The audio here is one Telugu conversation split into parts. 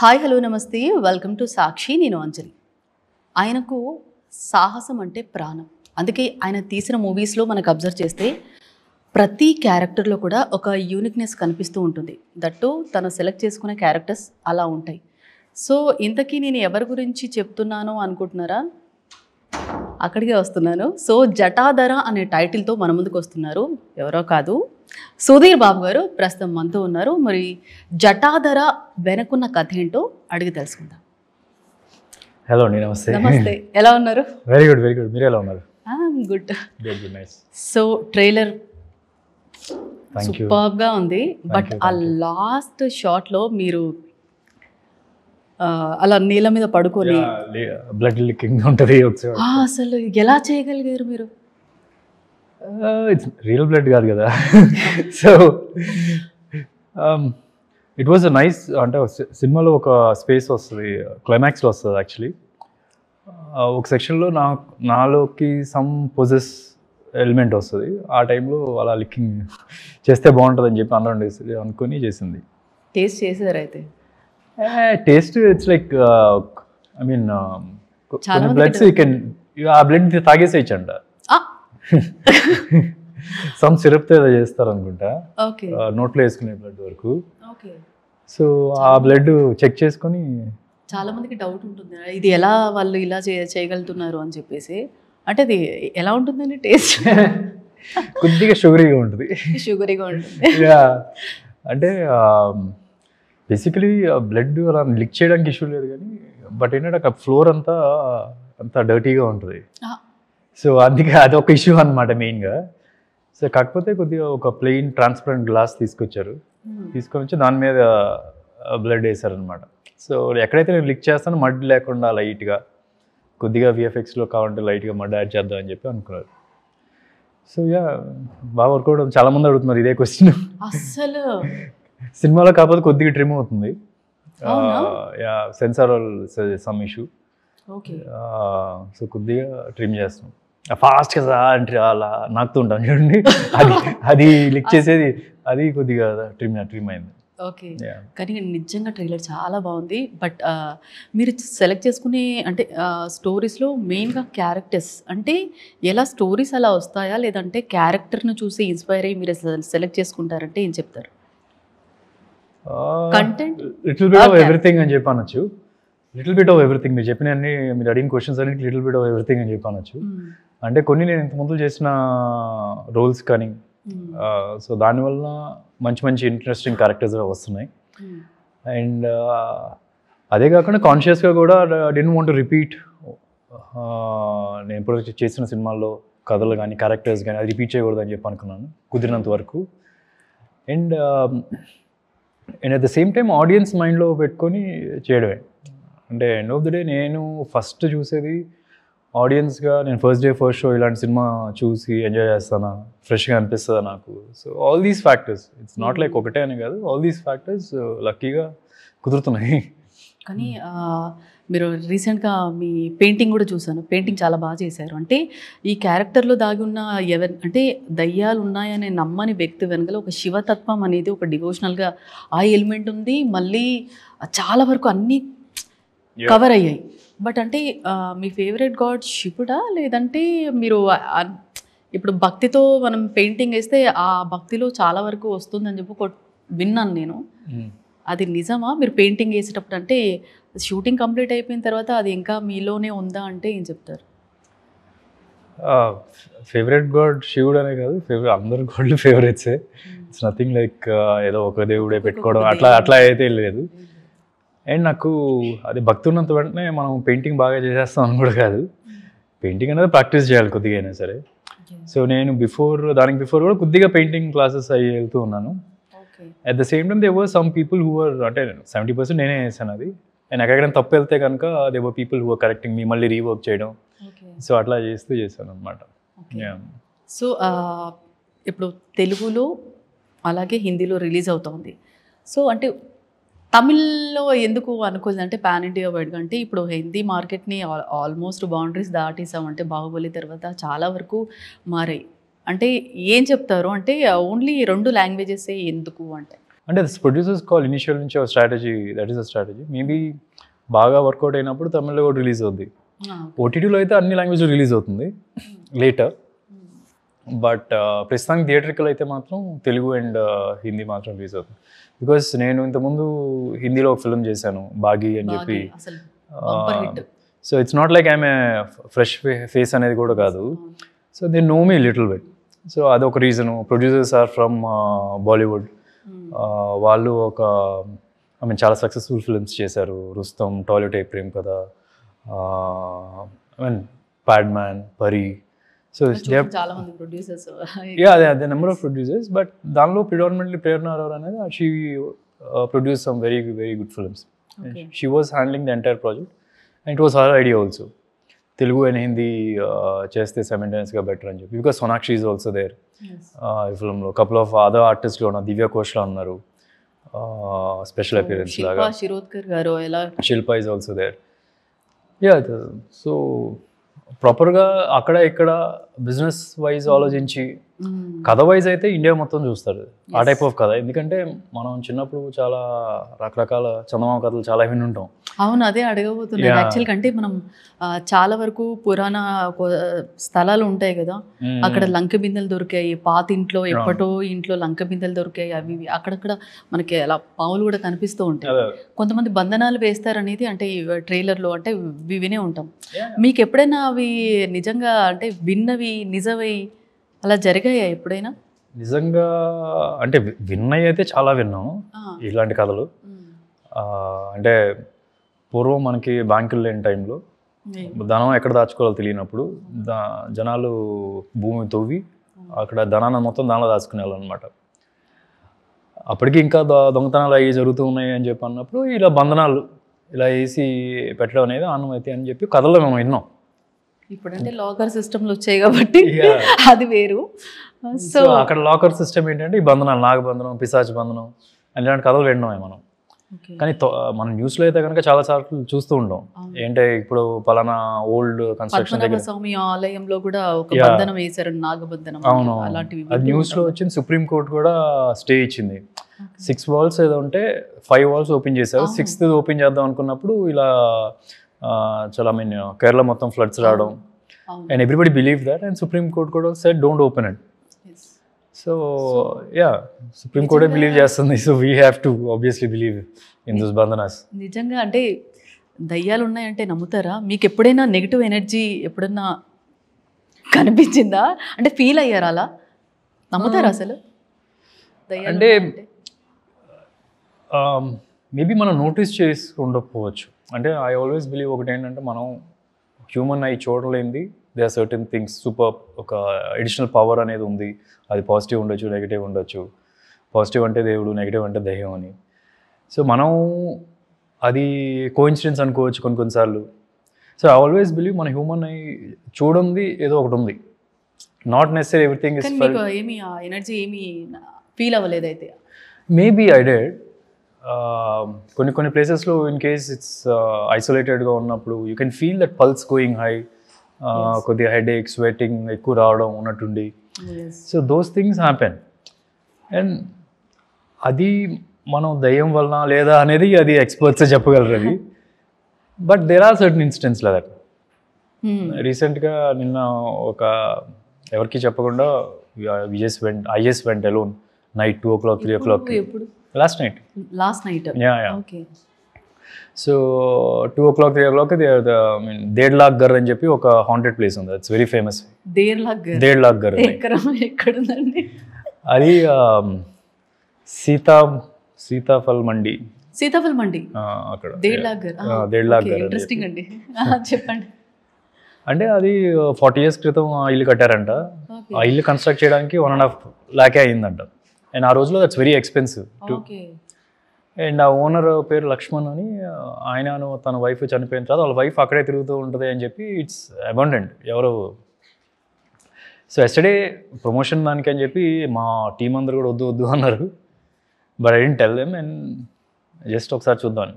హాయ్ హలో నమస్తే వెల్కమ్ టు సాక్షి నేను అంజలి. ఆయనకు సాహసం అంటే ప్రాణం. అందుకే ఆయన తీసిన మూవీస్లో మనకు అబ్జర్వ్ చేస్తే ప్రతి క్యారెక్టర్లో కూడా ఒక యూనిక్నెస్ కనిపిస్తూ ఉంటుంది. దట్టు తను సెలెక్ట్ చేసుకునే క్యారెక్టర్స్ అలా ఉంటాయి. సో ఇంతకీ నేను ఎవరి గురించి చెప్తున్నానో అనుకుంటున్నారా? అక్కడికే వస్తున్నాను. సో జటాధర అనే టైటిల్తో మన ముందుకు వస్తున్నారు. ఎవరో కాదు, సుధీర్ బాబు గారు ప్రస్తుతం మనతో ఉన్నారు. మరి జటాధర వెనకున్న కథ ఏంటో అడిగి తెలుసుకుందాం. హలో అండి, నమస్తే. నమస్తే, ఎలా ఉన్నారు? Very good, very good. మీరు ఎలా ఉన్నారు? Good. Good, nice. So trailer thank you. సూపర్గా ఉంది. బట్ ఆ లాస్ట్ షాట్లో మీరు అలా నీళ్ళ మీద పడుకొని బ్లడ్ లీకింగ్ ఉంటుంది ఒకసారి. అసలు ఎలా చేయగలిగారు మీరు? ఇట్స్ రియల్ బ్లడ్ కాదు కదా. So it was a nice, అంటే సినిమాలో ఒక స్పేస్ వస్తుంది, క్లైమాక్స్లో వస్తుంది యాక్చువల్లీ. ఒక సెక్షన్లో నాలోకి సమ్ పొజెస్ ఎలిమెంట్ వస్తుంది. ఆ టైంలో అలా లిక్కింగ్ చేస్తే బాగుంటుందని చెప్పి అందరం అనుకుని చేసింది. టేస్ట్ చేసారు అయితే? Taste it's like I mean చాలా బ్లడ్స్ యూ కెన్ ఆ బ్లడ్ తాగేసేయచ్చంట. సమ్ సిరప్తో ఏదో చేస్తారు అనుకుంటా, ఓకే. నోట్లో వేసుకునే బ్లడ్ వరకు. ఓకే. సో ఆ బ్లడ్ చెక్ చేసుకొని చాలా మందికి డౌట్ ఉంటుంది, ఇది ఎలా వాళ్ళు ఇలా చేయగలుగుతున్నారు అని చెప్పేసి. అంటే అది ఎలా ఉంటుందండి టేస్ట్? కొద్దిగా షుగరీగా ఉంటుంది. షుగరీగా ఉంటుంది. అంటే బేసికలీ బ్లడ్ అలా లిక్ చేయడానికి ఇష్యూ లేదు కానీ, బట్ ఏంటంటే అక్కడ ఫ్లోర్ అంతా డర్టీగా ఉంటుంది. సో అందుకే అదొక ఇష్యూ అనమాట మెయిన్గా. సో కాకపోతే కొద్దిగా ఒక ప్లెయిన్ ట్రాన్స్పరెంట్ గ్లాస్ తీసుకొచ్చారు, తీసుకొని వచ్చి దాని మీద బ్లడ్ వేసారనమాట. సో ఎక్కడైతే నేను లిక్ చేస్తానో మడ్ లేకుండా లైట్గా కొద్దిగా విఎఫ్ఎక్స్లో కావాలంటే లైట్గా మడ్ యాడ్ చేద్దాం అని చెప్పి అనుకున్నారు. సో బాగా వర్కౌట్ అవుతుంది. చాలామంది అడుగుతున్నారు ఇదే క్వశ్చన్. అసలు సినిమాలో కాకపోతే కొద్దిగా ట్రిమ్ అవుతుంది, censor some issue. Okay. So కొద్దిగా ట్రిమ్ చేస్తాం ఫాస్ట్గా అంటే అలా నాకుతూ ఉంటాను చూడండి, అది లిక్ చేసేది, అది కొద్దిగా ట్రిమ్ అయింది. ఓకే. కానీ నిజంగా ట్రైలర్ చాలా బాగుంది. బట్ మీరు సెలెక్ట్ చేసుకునే అంటే స్టోరీస్లో మెయిన్గా క్యారెక్టర్స్ అంటే ఎలా స్టోరీస్ అలా వస్తాయా, లేదంటే క్యారెక్టర్ను చూసి ఇన్స్పైర్ అయ్యి మీరు సెలెక్ట్ చేసుకుంటారంటే ఏం చెప్తారు? Content little bit of everything అని చెప్పి అనొచ్చు. లిటిల్ బిట్ ఆఫ్ ఎవ్రీథింగ్, మీరు చెప్పిన అన్ని, మీరు అడిగిన క్వశ్చన్స్ అన్నిటి లిటిల్ బిట్ ఆఫ్ ఎవ్రీథింగ్ అని చెప్పి అనొచ్చు. అంటే కొన్ని నేను ఇంతకుముందు చేసిన రోల్స్ కానీ, సో దానివల్ల మంచి మంచి ఇంట్రెస్టింగ్ క్యారెక్టర్స్ వస్తున్నాయి. అండ్ అదే కాకుండా కాన్షియస్గా కూడా డెంట్ వాంట్ టు రిపీట్ నేను ఇప్పుడు చేసిన సినిమాల్లో కథలు కానీ క్యారెక్టర్స్ కానీ అది రిపీట్ చేయకూడదు అని చెప్పి అనుకున్నాను కుదిరినంత వరకు. And at the same time audience మైండ్లో పెట్టుకొని చేయడమే. అంటే ఎండ్ ఆఫ్ ద డే నేను ఫస్ట్ చూసేది ఆడియన్స్గా, నేను ఫస్ట్ డే ఫస్ట్ షో ఇలాంటి సినిమా చూసి ఎంజాయ్ చేస్తానా, ఫ్రెష్గా అనిపిస్తుందా నాకు. So all these factors, it's not like ఒకటే అని కాదు, ఆల్ దీస్ ఫ్యాక్టర్స్ లక్కీగా కుదురుతున్నాయి. కానీ మీరు రీసెంట్గా మీ పెయింటింగ్ కూడా చూసాను, పెయింటింగ్ చాలా బాగా చేశారు. అంటే ఈ క్యారెక్టర్లో దాగి ఉన్న అంటే దయ్యాలు ఉన్నాయనే నమ్మని వ్యక్తి వెనకల ఒక శివతత్వం అనేది, ఒక డివోషనల్గా ఆ ఎలిమెంట్ ఉంది. మళ్ళీ చాలా వరకు అన్నీ కవర్ అయ్యాయి. బట్ అంటే మీ ఫేవరెట్ గాడ్ శివుడా, లేదంటే మీరు ఇప్పుడు భక్తితో మనం పెయింటింగ్ వేస్తే ఆ భక్తిలో చాలా వరకు వస్తుందని చెప్పి విన్నాను నేను. అది నిజమా? మీరు పెయింటింగ్ వేసేటప్పుడు అంటే షూటింగ్ కంప్లీట్ అయిపోయిన తర్వాత అది ఇంకా మీలోనే ఉందా అంటే ఏం చెప్తారు? ఫేవరెట్ గాడ్ శివుడు అనే కాదు, అందరు గాడ్లు ఫేవరెట్సే. ఇట్స్ నథింగ్ లైక్ ఏదో ఒక దేవుడే పెట్టుకోవడం అట్లా అయితే లేదు. అండ్ నాకు అది భక్తి ఉన్నంత వెంటనే మనం పెయింటింగ్ బాగా చేసేస్తాం అని కూడా కాదు. పెయింటింగ్ అనేది ప్రాక్టీస్ చేయాలి కొద్దిగా అయినా సరే. సో నేను దానికి బిఫోర్ కూడా కొద్దిగా పెయింటింగ్ క్లాసెస్ అయ్యి వెళ్తూ ఉన్నాను. At the same time they were some people who వర్, అంటే 70% నేనే చేశాను అది. అండ్ ఎక్కడైనా తప్పు వెళ్తే కనుక there were people who were correcting me, మళ్ళీ రీవర్క్ చేయడం. సో అట్లా చేశాను అనమాట. సో ఇప్పుడు తెలుగులో అలాగే హిందీలో రిలీజ్ అవుతుంది. సో అంటే తమిళ్లో ఎందుకు అనుకోలేదు అంటే పాన్ ఇండియా వైడ్గా, అంటే ఇప్పుడు హిందీ మార్కెట్ని ఆల్మోస్ట్ బౌండరీస్ దాటేసామంటే బాహుబలి తర్వాత చాలా వరకు మారాయి. అంటే ఏం చెప్తారు? అంటే ఓన్లీ 2 లాంగ్వేజెస్ ఎందుకు అంటే అంటే ప్రొడ్యూసర్స్ కాల్ ఇనిషియల్ నుంచి ఒక strategy, that is a strategy. Maybe బాగా వర్కౌట్ అయినప్పుడు తమిళ్లో కూడా రిలీజ్ అవుద్ది. ఓటీటీలో అయితే అన్ని లాంగ్వేజ్లో రిలీజ్ అవుతుంది లేటర్. బట్ ప్రస్తుతానికి థియేటర్కల్ అయితే మాత్రం తెలుగు అండ్ హిందీ మాత్రం రిలీజ్ అవుతుంది. బికాస్ నేను ఇంతకుముందు హిందీలో ఒక ఫిల్మ్ చేశాను, బాగి అని చెప్పి. So it's not like I'm a fresh face అనేది కూడా కాదు. So they know me little bit. So అదొక reason. Producers are from Bollywood. వాళ్ళు ఒక ఐ మీన్ చాలా సక్సెస్ఫుల్ ఫిల్మ్స్ చేశారు. రుస్తం, టాయిలెట్ ఏ ప్రేమ్ కదా, I mean Padman, Pari. So చాలా మంది ప్రొడ్యూసర్స్, అదే నెంబర్ ఆఫ్ ప్రొడ్యూసర్స్. బట్ దానిలో ప్రిడామినెంట్లీ ప్రేరణ అరోరా అనేది she produce some very very good films. She was handling the entire project and it was her idea also. Telugu and Hindi చేస్తే సైమల్టేనియస్గా బెటర్ అని చెప్పి. Because Sonakshi is also there ఈ ఫిల్మ్లో. కపుల్ ఆఫ్ అదర్ ఆర్టిస్ట్లో ఉన్నారు, దివ్య కోష్లా ఉన్నారు స్పెషల్ అపియరెన్స్ లాగా. Shirodkar garu, Shilpa is also there. Yeah, so ప్రాపర్గా అక్కడ ఇక్కడ బిజినెస్ వైజ్ ఆలోచించి, కథ వైజ్ అయితే ఇండియా మొత్తం చూస్తారు ఆ టైప్ ఆఫ్ కథ. ఎందుకంటే మనం చిన్నప్పుడు చాలా రకరకాల చందమామ కథలు చాలా విని ఉంటాం. అవును, అదే అడగబోతున్నాను యాక్చువల్గా. అంటే మనం చాలా వరకు పురాణ స్థలాలు ఉంటాయి కదా, అక్కడ లంక బిందెలు దొరికాయి, పాత ఇంట్లో ఎప్పటో ఇంట్లో లంక బిందెలు దొరికాయి, అవి అక్కడక్కడ మనకి అలా పాములు కూడా కనిపిస్తూ ఉంటాయి. కొంతమంది బంధనాలు వేస్తారనేది అంటే ట్రైలర్లో అంటే వినే ఉంటాం. మీకు ఎప్పుడైనా అవి నిజంగా అంటే విన్నవి నిజమై అలా జరిగాయా ఎప్పుడైనా? నిజంగా అంటే విన్నవి అయితే చాలా విన్నాము ఇలాంటి కథలు. అంటే పూర్వం మనకి బ్యాంకులు లేని టైంలో ధనం ఎక్కడ దాచుకోవాలో తెలియనప్పుడు జనాలు భూమి తవ్వి అక్కడ ధనాన్ని మొత్తం దానిలో దాచుకునే వాళ్ళు అనమాట. అప్పటికి ఇంకా దొంగతనాలు అవి జరుగుతూ ఉన్నాయి అని చెప్పి అన్నప్పుడు ఇలా బంధనాలు ఇలా వేసి పెట్టడం అనేది ఆనమైతే అని చెప్పి కథలో మేము విన్నాం. ఇప్పుడంటే లాకర్ సిస్టమ్లు వచ్చాయి కాబట్టి అది వేరు. సో అక్కడ లాకర్ సిస్టమ్ ఏంటంటే ఈ బంధనాలు, నాగబంధనం, పిశాచ బంధనం ఇలాంటి కథలు విన్నామే మనం. కానీ మనం న్యూస్లో అయితే కనుక చాలా సార్లు చూస్తూ ఉంటాం. ఏంటంటే ఇప్పుడు పలానా ఓల్డ్ కన్స్ట్రక్షన్ దగ్గర స్వామి ఆలయంలో కూడా ఒక బంధనం వేశారు, నాగబంధనం. అవును, అది న్యూస్లో వచ్చింది. సుప్రీం కోర్ట్ కూడా స్టే ఇచ్చింది. 6 వాల్స్ ఏదో ఉంటే 5 వాల్స్ ఓపెన్ చేశారు. 6th ఓపెన్ చేద్దాం అనుకున్నప్పుడు ఇలా చాలా ఐ మీన్ కేరళ మొత్తం ఫ్లడ్స్ రావడం, and everybody believe that, and supreme court కూడా said don't open it. So yeah, supreme కోర్టే బిలీవ్ చేస్తుంది. So we have to obviously believe in this బంధనాస్. నిజంగా అంటే దయ్యాలు ఉన్నాయంటే నమ్ముతారా? మీకు ఎప్పుడైనా నెగిటివ్ ఎనర్జీ ఎప్పుడన్నా కనిపించిందా? అంటే ఫీల్ అయ్యారా? అలా నమ్ముతారా అసలు? అంటే మేబీ మనం నోటీస్ చేసి ఉండకపోవచ్చు. అంటే ఐ ఆల్వేస్ బిలీవ్ ఒకటి ఏంటంటే, మనం హ్యూమన్ ఐ చూడలేంది, they are certain things super, ఒక అడిషనల్ పవర్ అనేది ఉంది. అది పాజిటివ్ ఉండొచ్చు, నెగిటివ్ ఉండొచ్చు. పాజిటివ్ అంటే దేవుడు, నెగిటివ్ అంటే దయ్యం అని. సో మనం అది కోఇన్సిడెన్స్ అనుకోవచ్చు కొన్నిసార్లు. సో ఐ ఆల్వేస్ బిలీవ్ మన హ్యూమన్ ఐ చూడండి ఏదో ఒకటి ఉంది. Not necessary everything is for. ఏమి ఆ ఎనర్జీ ఏమి ఫీల్ అవ్వలేదు అయితే? Maybe I did. కొన్ని ప్లేసెస్లో ఇన్ కేస్ ఇట్స్ ఐసోలేటెడ్గా ఉన్నప్పుడు you can feel that pulse going high, కొద్దిగా హెడ్ ఏక్, స్వెటింగ్ ఎక్కువ రావడం ఉన్నట్టుండి. So those things happen. And అది మనం దయ్యం వలన లేదా అనేది అది ఎక్స్పర్ట్సే చెప్పగలరు అది. But there are certain incidents like that. రీసెంట్గా నిన్న ఒక ఎవరికి చెప్పకుండా I just went alone night 2 o'clock 3 o'clock. Last night. Yeah. Okay. So 2 o'clock 3 o'clock Ded Lag Gar అని చెప్పి ఒక హాంటెడ్ ప్లేస్ ఉంది. It's very famous. Ded Lag Gar ఎక్కడ ఉందండి అది? సీతాఫల్ మండి అక్కడ. Ded Lag Gar ఇంట్రెస్టింగ్ అండి, చెప్పండి. అంటే అది 40 years క్రితం ఆ ఇల్లు కట్టారంట. ఆ ఇల్లు కన్స్ట్రక్ట్ చేయడానికి 1.5 lakh అయిందంట. అండ్ ఆ రోజులో that's very expensive to. And ఆ ఓనర్ పేరు లక్ష్మణ్ అని. ఆయన తన వైఫ్ చనిపోయిన తర్వాత వాళ్ళ వైఫ్ అక్కడే తిరుగుతూ ఉంటుంది అని చెప్పి ఇట్స్ అబండెంట్. ఎవరు సో ఎస్టర్డే ప్రమోషన్ దానికి అని చెప్పి మా టీం అందరు కూడా వద్దు అన్నారు. But I didn't tell them. And just ఒకసారి చూద్దాం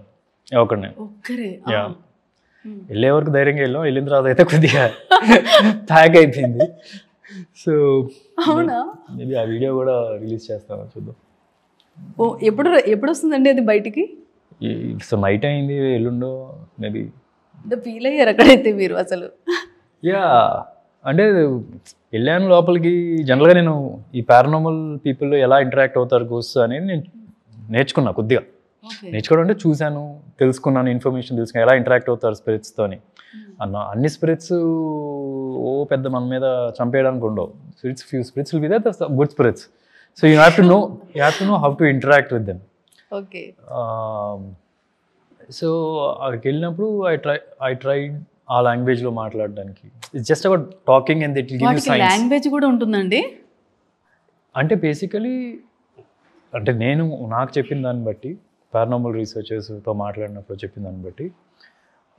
ఒకరిని. వెళ్ళే వరకు ధైర్యంగా వెళ్ళాం. వెళ్ళిన తర్వాత అయితే కొద్దిగా ప్యాక్ అయిపోయింది. సో మేబీ ఆ వీడియో కూడా రిలీజ్ చేస్తాను, చూద్దాం. ఓ ఎప్పుడు ఎప్పుడు వస్తుందండి అది బయటికి? సో నైట్ అయింది, ఎల్లుండో మేబీ. ఫీల్ అయ్యారు అక్కడైతే మీరు అసలు? యా, అంటే వెళ్ళాను లోపలికి. జనరల్గా నేను ఈ పారానార్మల్ పీపుల్ ఎలా ఇంటరాక్ట్ అవుతారు గోస్ట్ అనేది నేను నేర్చుకున్నా కొద్దిగా. నేర్చుకోవడం అంటే చూశాను, తెలుసుకున్నాను, ఇన్ఫర్మేషన్ తెలుసుకున్నాను ఎలా ఇంటరాక్ట్ అవుతారు స్పిరిట్స్తో అని. అన్ని స్పిరిట్స్ ఓ పెద్ద మన మీద చంపేయడానికి ఉండవు. Few spirits will be there, the good spirits. So you have to know how to interact with them. Okay. So అక్కడికి వెళ్ళినప్పుడు ఐ ట్రైడ్ ఆ లాంగ్వేజ్లో మాట్లాడడానికి. It's just about talking and it will give you signs. Language కూడా ఉంటుందండి? అంటే బేసికలీ అంటే నేను నాకు చెప్పిన దాన్ని బట్టి, పారానార్మల్ రీసెర్చర్స్తో మాట్లాడినప్పుడు చెప్పిన దాన్ని బట్టి,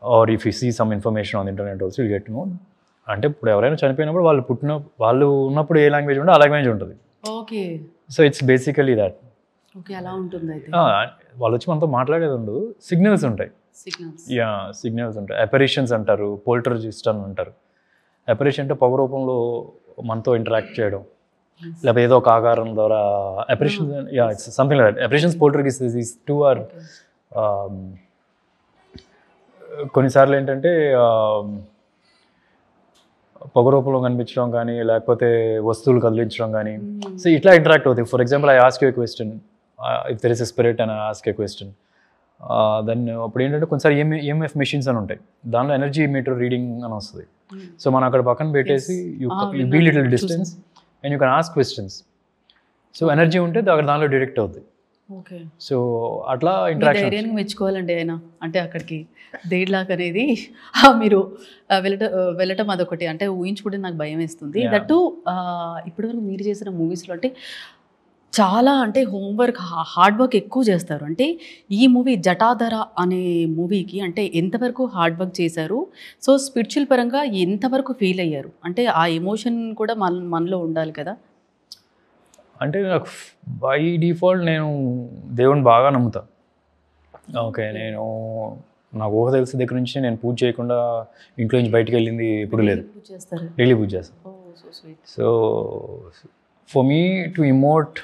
or if you see some information on internet also you get know. అంటే ఇప్పుడు ఎవరైనా చనిపోయినప్పుడు వాళ్ళు ఉన్నప్పుడు ఏ లాంగ్వేజ్ ఉంటే ఆ లాంగ్వేజ్ ఉంటుంది. Okay. So it's basically that. Okay, అలా ఉంటుంది అయితే. వాళ్ళు వచ్చి మనతో మాట్లాడేది ఉండదు, సిగ్నల్స్ ఉంటాయి. యా, సిగ్నల్స్ ఉంటాయి. అపరిషన్స్ అంటారు, పోల్టర్జిస్ట్ అని అంటారు. అపరిషన్ అంటే పొగ రూపంలో మనతో ఇంటరాక్ట్ చేయడం, లేకపోతే ఏదో ఒక ఆకారం ద్వారా. Apparitions, yeah, it's something like that. Apparitions, poltergeist, these two are. కొన్నిసార్లు ఏంటంటే పొగ రూపంలో కనిపించడం కానీ, లేకపోతే వస్తువులు కదిలించడం కానీ. సో ఇట్లా ఇంటరాక్ట్ అవుతాయి. For example, I ask you a question, if there is a spirit and I ask a question, then అప్పుడు ఏంటంటే కొన్నిసారి ఈఎంఎఫ్ మెషిన్స్ అని ఉంటాయి, దానిలో ఎనర్జీ మీటర్ రీడింగ్ అని వస్తుంది. సో మనం అక్కడ పక్కన పెట్టేసి you be little distance and you can ask questions. So energy ఉంటే దానిలో డిటెక్ట్ అవుతుంది. ఓకే. సో అట్లా ఇంటరాక్షన్. ధైర్యాన్ని మెచ్చుకోవాలండి ఆయన. అంటే అక్కడికి దేడ్లాక్ అనేది మీరు వెళ్ళటం అదొకటి. అంటే ఊహించుకుంటే నాకు భయం వేస్తుంది. దట్టు ఇప్పటివరకు మీరు చేసిన మూవీస్లో అంటే చాలా అంటే హోంవర్క్, హార్డ్ వర్క్ ఎక్కువ చేస్తారు. అంటే ఈ మూవీ జటాధర అనే మూవీకి అంటే ఎంతవరకు హార్డ్ వర్క్ చేశారు? సో స్పిరిచువల్ పరంగా ఎంతవరకు ఫీల్ అయ్యారు? అంటే ఆ ఎమోషన్ కూడా మనలో ఉండాలి కదా. అంటే నాకు బై డిఫాల్ట్ నేను దేవుని బాగా నమ్ముతా. ఓకే, నేను నాకు ఊహ తెలిసిన దగ్గర నుంచి నేను పూజ చేయకుండా ఇంట్లో నుంచి బయటకు వెళ్ళింది ఎప్పుడు లేదు. డైలీ పూజ చేస్తాను. So for me to emote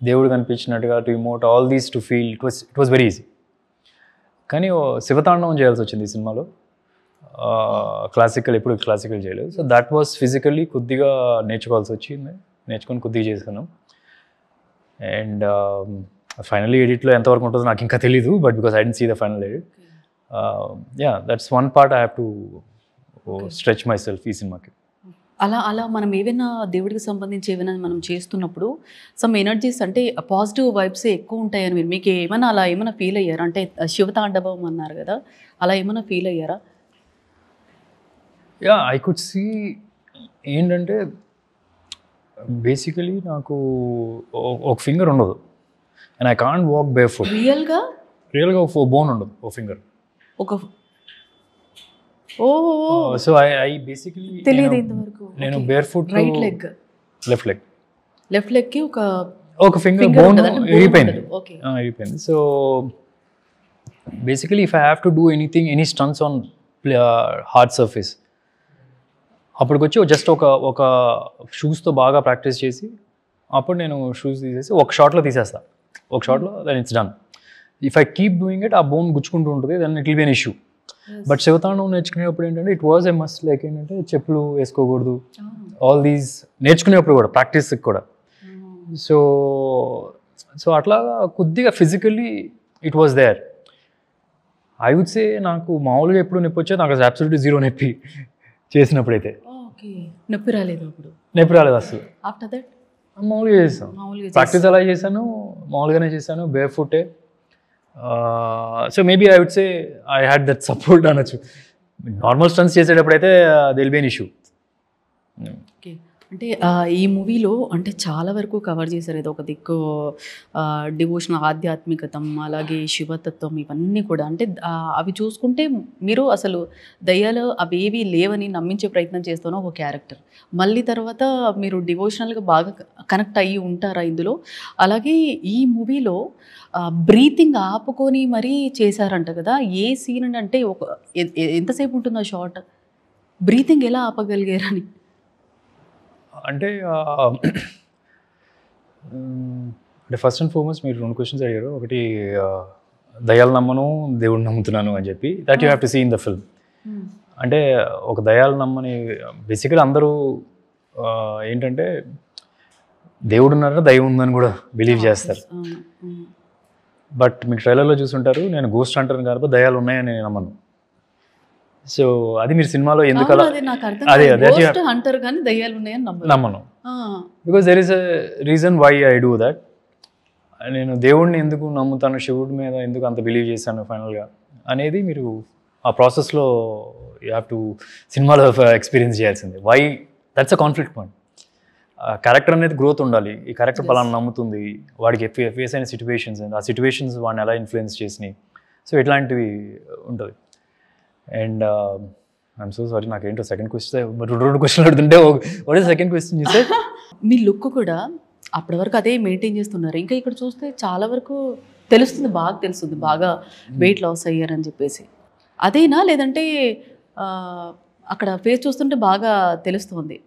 దేవుడు కనిపించినట్టుగా, to emote all these, to feel, it was very easy. కానీ శివతాండవం చేయాల్సి వచ్చింది ఈ సినిమాలో. క్లాసికల్ ఎప్పుడు క్లాసికల్ చేయలేదు. సో దట్ వాస్ ఫిజికల్లీ కొద్దిగా నేర్చుకోవాల్సి వచ్చింది. నేర్చుకొని కొద్దిగా చేశాను. అండ్ ఫైనల్లీ ఎడిట్లో ఎంతవరకు ఉంటుందో నాకు ఇంకా తెలీదు, but because I didn't see the final edit. Yeah, that's one part I have to stretch myself ఈ సినిమాకి. అలా మనం ఏవైనా దేవుడికి సంబంధించి ఏమైనా మనం చేస్తున్నప్పుడు సమ్ ఎనర్జీస్ అంటే పాజిటివ్ వైబ్స్ ఎక్కువ ఉంటాయని మీకు ఏమైనా అలా ఏమైనా ఫీల్ అయ్యారా? అంటే శివతాండవం అన్నారు కదా, అలా ఏమైనా ఫీల్ అయ్యారా? Yeah, I could see. ఏంటంటే బేసికలీ నాకు ఒక ఫింగర్ ఉండదు and I can't walk barefoot. రియల్గా ఒక బోన్ ఉండదు, ఒక ఫింగర్. సో ఐ బేసికలీ నేను barefoot, right leg, left లెగ్కి ఒక ఫింగర్ బోన్ విరిగిపోయింది. So basically if I have to do any stunts on hard surface, అప్పటికొచ్చి జస్ట్ ఒక షూస్తో బాగా ప్రాక్టీస్ చేసి అప్పుడు నేను షూస్ తీసేసి ఒక షాట్లో తీసేస్తాను. ఒక షాట్లో then it's done. If I keep doing it, ఆ బోన్ గుచ్చుకుంటూ ఉంటుంది, then it will be an issue. But శివతాండవం నేర్చుకునేప్పుడు ఏంటంటే it was a must. Like ఏంటంటే చెప్పులు వేసుకోకూడదు, ఆల్ దీస్ నేర్చుకునేప్పుడు కూడా, ప్రాక్టీస్కి కూడా. సో అట్లా కొద్దిగా physically it was there. I would say నాకు మామూలుగా ఎప్పుడు నొప్పి వచ్చేది, నాకు అసలు అబ్సల్యూట్లీ జీరో నొప్పి చేసినప్పుడైతే. నొప్పి రాలేదు అసలు. ఆఫ్టర్ దట్ మామూలుగా చేస్తాను, ప్రాక్టీస్ అలా చేశాను, మామూలుగానే చేశాను, బేర్ ఫుటే. So maybe I would say I had that support అనొచ్చు. నార్మల్ స్టంట్స్ చేసేటప్పుడు అయితే they will be an issue. Okay. అంటే ఈ మూవీలో అంటే చాలా వరకు కవర్ చేశారు. ఏదో ఒక దిక్కు డివోషనల్, ఆధ్యాత్మికతం, అలాగే శివతత్వం, ఇవన్నీ కూడా. అంటే అవి చూసుకుంటే మీరు అసలు దయ్యాలు అవేవి లేవని నమ్మించే ప్రయత్నం చేస్తున్న ఒక క్యారెక్టర్. మళ్ళీ తర్వాత మీరు డివోషనల్గా బాగా కనెక్ట్ అయ్యి ఉంటారా ఇందులో? అలాగే ఈ మూవీలో బ్రీతింగ్ ఆపుకొని మరీ చేశారంట కదా, ఏ సీన్ అంటే ఎంతసేపు ఉంటుంది ఆ షార్ట్? బ్రీతింగ్ ఎలా ఆపగలిగారని? అంటే అంటే ఫస్ట్ అండ్ ఫార్మోస్ట్ మీరు 2 క్వశ్చన్స్ అడిగారు. ఒకటి దయ్యాలు నమ్మను, దేవుడిని నమ్ముతున్నాను అని చెప్పి that you have to see in the film. అంటే ఒక దయ్యాలు నమ్మని బేసికలీ అందరూ ఏంటంటే దేవుడు ఉన్నారా దయ్యం ఉందని కూడా బిలీవ్ చేస్తారు. బట్ మీకు ట్రైలర్లో చూసుంటారు, నేను గోస్ట్ అంటాను కాబట్టి దయ్యాలు ఉన్నాయని నేను నమ్మను. సో అది మీరు సినిమాలో ఎందుకు అలా నమ్మను, because there is a reason why I do that. నేను దేవుడిని ఎందుకు నమ్ముతాను, శివుడి మీద ఎందుకు అంత బిలీవ్ చేశాను ఫైనల్గా అనేది మీరు ఆ ప్రాసెస్లో యూ హ్యావ్ టు సినిమాలో ఎక్స్పీరియన్స్ చేయాల్సిందే. Why that's a conflict point. Character అనేది గ్రోత్ ఉండాలి. ఈ క్యారెక్టర్ పలానా నమ్ముతుంది, వాడికి ఫేస్ అయిన సిచ్యువేషన్స్, ఆ సిచ్యువేషన్స్ వాడిని ఎలా ఇన్ఫ్లుయెన్స్ చేసినాయి, సో ఇట్లాంటివి ఉంటుంది. అండ్ ఐఎమ్ సో సారీ, నాకేంటో సెకండ్ క్వశ్చన్ 2 క్వశ్చన్లు అడుగుతుంటే వాట్ ఇస్ సెకండ్ క్వశ్చన్ చూస్తే మీ లుక్ కూడా అప్పటి వరకు అదే మెయింటైన్ చేస్తున్నారు. ఇంకా ఇక్కడ చూస్తే చాలా వరకు తెలుస్తుంది, బాగా తెలుస్తుంది, బాగా వెయిట్ లాస్ అయ్యారని చెప్పేసి. అదేనా లేదంటే అక్కడ ఫేస్ చూస్తుంటే బాగా తెలుస్తుంది?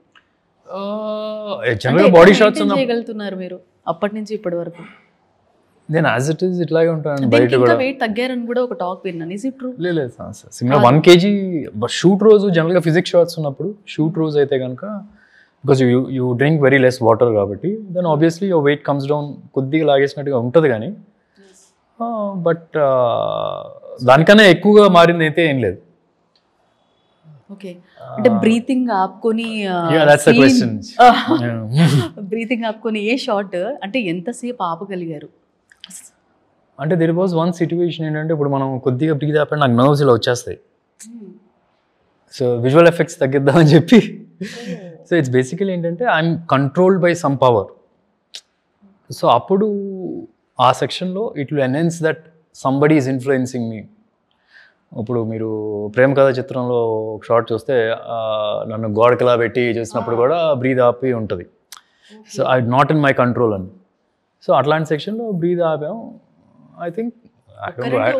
జనరల్గా బాడీ షాట్స్ చేయగలుగుతున్నారు మీరు అప్పటి నుంచి ఇప్పటి వరకు? నేను యాజ్ ఇట్ ఈస్ ఇట్లాగే ఉంటాను. బయట కూడా వెయిట్ తగ్గారని కూడా ఒక టాక్ విన్నాను. Is it true? లేదు సిమిలర్ 1 kg. షూట్ రోజు జనరల్గా ఫిజిక్స్ షాట్స్ ఉన్నప్పుడు, షూట్ రోజు అయితే కనుక because you drink very less water కాబట్టి then obviously your weight comes down, కొద్దిగా లాగేసినట్టుగా ఉంటుంది. కానీ బట్ దానికన్నా ఎక్కువగా మారింది అయితే ఏం లేదు. ఓకే, అంటే బ్రీతింగ్ ఆపుకొని బ్రీతింగ్ ఆపుకొని ఏ షాట్ అంటే ఎంతసేపు ఆపగలిగారు? అంటే దెర్ వాజ్ వన్ సిచ్యువేషన్ ఏంటంటే, ఇప్పుడు మనం కొద్దిగా బ్రీత్ ఆపండి నాకు నర్వ్స్ ఇలా వచ్చేస్తాయి. సో విజువల్ ఎఫెక్ట్స్ తగ్గిద్దామని చెప్పి సో ఇట్స్ బేసికలీ ఏంటంటే I'm controlled by some power. So అప్పుడు ఆ సెక్షన్లో it will enhance that somebody is influencing me. ఇప్పుడు మీరు ప్రేమ కథ చిత్రంలో ఒక షార్ట్ చూస్తే నన్ను గోడకిలా పెట్టి చూసినప్పుడు కూడా బ్రీత్ ఆపి ఉంటుంది. So I not in my control అని. సో అట్లాంటి సెక్షన్లో బ్రీత్ ఆపాం. ఐ థింక్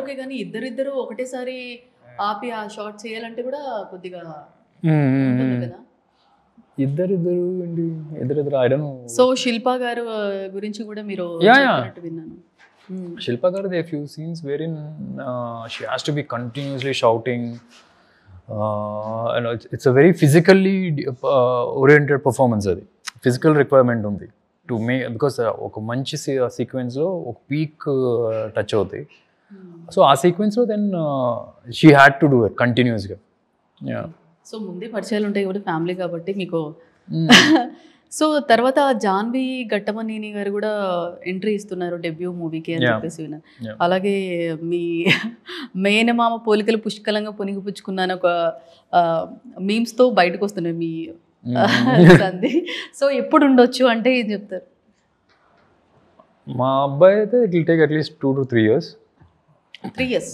ఓకే, కానీ ఇద్దరు ఒకటేసారి ఆపి ఆ షార్ట్ చేయాలంటే కూడా కొద్దిగా కదా. ఇద్దరు I don't know. So Shilpa గారు గురించి కూడా మీరు విన్నాను. Shilpa garu, there are few scenes wherein she has to be continuously shouting, and it's a very physically oriented performance. Adi physical requirement undi to make, because oka manchi sequence lo oka peak touch avutayi. So aa sequence lo then she had to do it continuously. Yeah. So munde పరిచయాలు ఉంటాయి కాబట్టి ఫ్యామిలీ కాబట్టి మీకు. సో తర్వాత జాన్వి ఘట్టమనేని గారు కూడా ఎంట్రీ ఇస్తున్నారు డెబ్యూ మూవీకి అని చెప్పేసి విన్నాను. అలాగే మీ మేనమామ పోలికలు పుష్కలంగా పునిగిపుచ్చుకున్నాను ఒక మీమ్స్తో బయటకు వస్తున్నాయి మీ సంది. సో ఎప్పుడు ఉండొచ్చు అంటే ఏం చెప్తారు? మా అబ్బాయి అయితే it will take at least 2 to 3 years. 3 years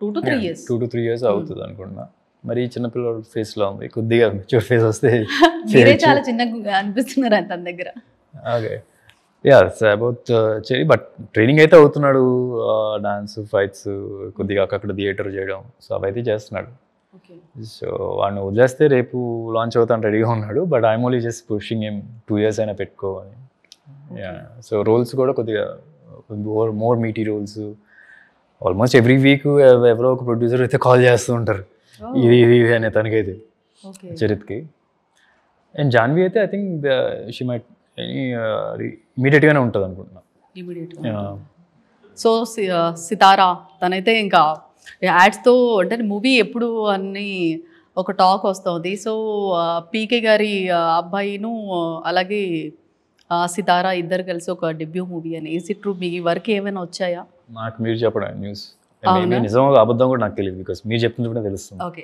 2 to 3 years 2 to 3 years అవుతుంది అనుకుంటున్నా. మరి చిన్నపిల్లల ఫేస్ లో ఉంది, కొద్దిగా మెచ్యూర్ ఫేస్ వస్తే మీరే చాలా చిన్నగా అనిపిస్తున్నారు తన దగ్గర. Okay, yeah about cherry, but training అయితే అవుతున్నాడు. డాన్స్, ఫైట్స్, కొద్దిగా అక్కడ థియేటర్ చేయడం, సో అవైతే చేస్తున్నాడు. సో వాడిని వదిలేస్తే రేపు లాంచ్ అవుతాను రెడీగా ఉన్నాడు. But I'm only just pushing him 2 years అయినా పెట్టుకోవాలి. యా, సో రోల్స్ కూడా కొద్దిగా more Meitei roles. Almost every week ఎవరో ఒక ప్రొడ్యూసర్ అయితే కాల్ చేస్తూ ఉంటారు, ఇది అనే తనకైతే చరిత్కి. అండ్ జాన్వి అయితే ఐ థింక్ షీ మైట్ ఇమీడియట్గానే ఉంటుంది అనుకుంటున్నా. సో సితారా తనైతే ఇంకా యాడ్స్తో అంటే మూవీ ఎప్పుడు అన్ని ఒక టాక్ వస్తుంది. సో పీకే గారి అబ్బాయిను అలాగే సితారా ఇద్దరు కలిసి ఒక డెబ్యూ మూవీ అని. Is it true? Me work ఏమైనా వచ్చాయా? నాకు మీరు చెప్పడం న్యూస్ నిజం అబద్ధం కూడా నాకు తెలియదు, బికాస్ మీరు చెప్తుంటే తెలుస్తుంది. ఓకే,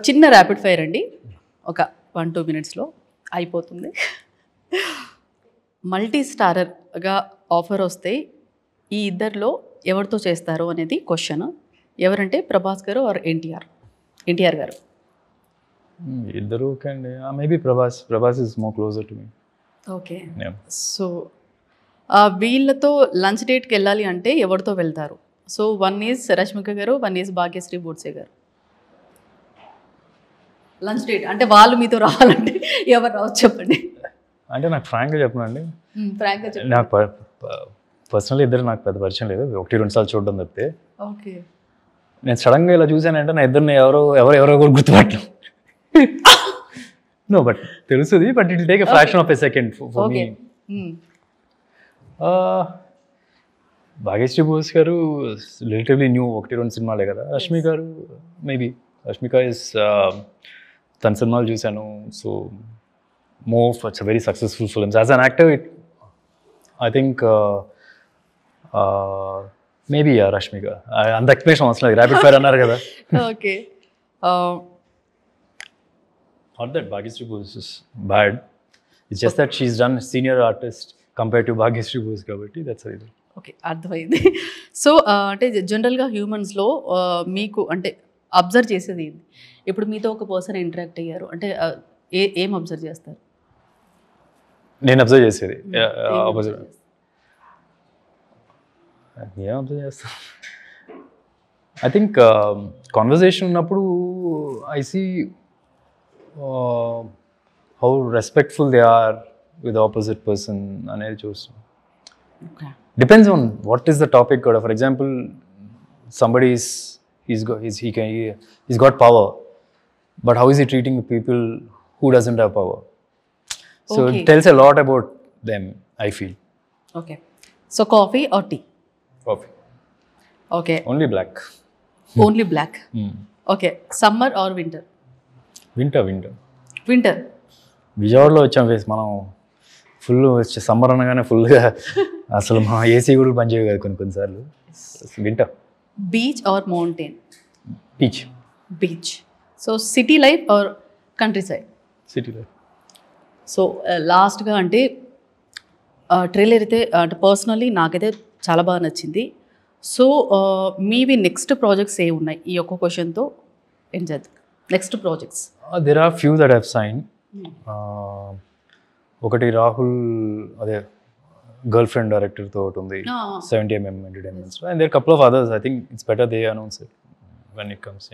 చిన్న ర్యాపిడ్ ఫైర్ అండి, ఒక 1-2 minutesలో అయిపోతుంది. మల్టీ స్టారర్గా ఆఫర్ వస్తే ఈ ఇద్దరిలో ఎవరితో చేస్తారు అనేది క్వశ్చన్. ఎవరంటే ప్రభాస్ గారు ఆర్ ఎన్టీఆర్ గారు? ఇద్దరు ఓకే అండి. Maybe Prabhas is more closer to me. Okay, so వీళ్ళతో లంచ్ డేట్కి వెళ్ళాలి అంటే ఎవరితో వెళ్తారు? సో 1 is రష్మిక గారు, 1 is భాగ్యశ్రీ బోడ్సే గారు. లంచ్ డేట్ అంటే వాళ్ళు మీతో రావాలంటే ఎవరు రావచ్చు చెప్పండి. అంటే నాకు ఫ్రాంక్గా చెప్పనండి, ఫ్రాంక్గా చెప్పండి. నాకు పర్సనల్ ఇద్దరు నాకు పెద్ద పరిచయం లేదు, 1-2 సార్లు చూడడం తప్పితే. ఓకే. నేను సడన్గా ఇలా చూసానంటే నా ఇద్దరిని ఎవరో కూడా గుర్తుపట్టను. నో బట్ తెలుస్తుంది, but it will take a fraction of a second for me. Bhagyashri Bose గారు రిలేటివ్లీ న్యూ, 1-2 సినిమాలే కదా. రష్మి గారు మేబీ, రష్మిక ఇస్ తన సినిమాలు చూశాను. So more it's very successful films as an actor. I think maybe Rashmika. అంత ఎక్స్ప్లెనేషన్ అవసరం లేదు, ర్యాపిడ్ ఫైర్ అన్నారు కదా. Okay. Not that Bhagyashri Bose is bad, it's just that she's done senior artist compare to Bhagyashri Bose, కాబట్టి దట్స్ రీజన్. ఓకే, అర్థమైంది. సో అంటే జనరల్గా హ్యూమన్స్లో మీకు అంటే అబ్జర్వ్ చేసేది ఏంటి? ఇప్పుడు మీతో ఒక పర్సన్ ఇంటరాక్ట్ అయ్యారు అంటే ఏం అబ్జర్వ్ చేస్తారు? నేను అబ్జర్వ్ చేసేది ఏం అబ్జర్వ్ చేస్తాను, ఐ థింక్ కాన్వర్జేషన్ ఉన్నప్పుడు I see how respectful they are with opposite person అనేది చూస్తాను. Depends on what is the topic. For example, somebody he's got power, but how is he treating the people who doesn't have power? So it tells a lot about them, I feel. Okay. So coffee or tea? Coffee. Okay. Only black. Only black. Okay. Summer or winter? Winter. Winter. విజయవాడలో వచ్చాం వేసి మనం ఫుల్ సమ్మర్ అనగానే ఫుల్గా అసలు మా ఏసీ కూడా పనిచేయవు కదా కొన్నిసార్లు. Winter. Beach or mountain? Beach. Beach. So city life or country side? City life. So లాస్ట్గా అంటే ట్రైలర్ అయితే అంటే పర్సనల్లీ నాకైతే చాలా బాగా నచ్చింది. సో మీవి నెక్స్ట్ ప్రాజెక్ట్స్ ఏ ఉన్నాయి? ఈ ఒక్క క్వశ్చన్తో ఏం చేద్దాం. Next projects there are few that have sign. ఒకటి రాహుల్, అదే గర్ల్ ఫ్రెండ్ డైరెక్టర్తో ఒకటి ఉంది, 70mm entertainments, and there couple of others. I think it's better they announce it when it comes.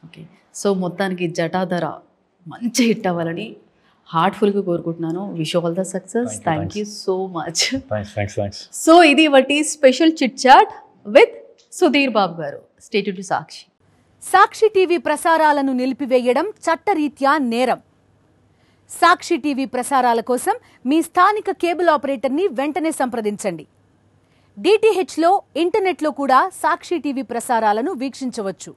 Okay. So మొత్తానికి జటాధర మంచి హిట్ అవ్వాలని హార్ట్ఫుల్గా కోరుకుంటున్నాను. Wish all the success. Thank you so much. Thanks. So ఇది ఒకటి special chit chat with Sudheer Babu garu. Stay tuned to Sakshi. Sakshi TV ప్రసారాలను నిలిపివేయడం చట్టరీత్యా నేరం. సాక్షి టీవీ ప్రసారాల కోసం మీ స్థానిక కేబుల్ ఆపరేటర్ని వెంటనే సంప్రదించండి. DTHలో, ఇంటర్నెట్లో కూడా సాక్షి టీవీ ప్రసారాలను వీక్షించవచ్చు.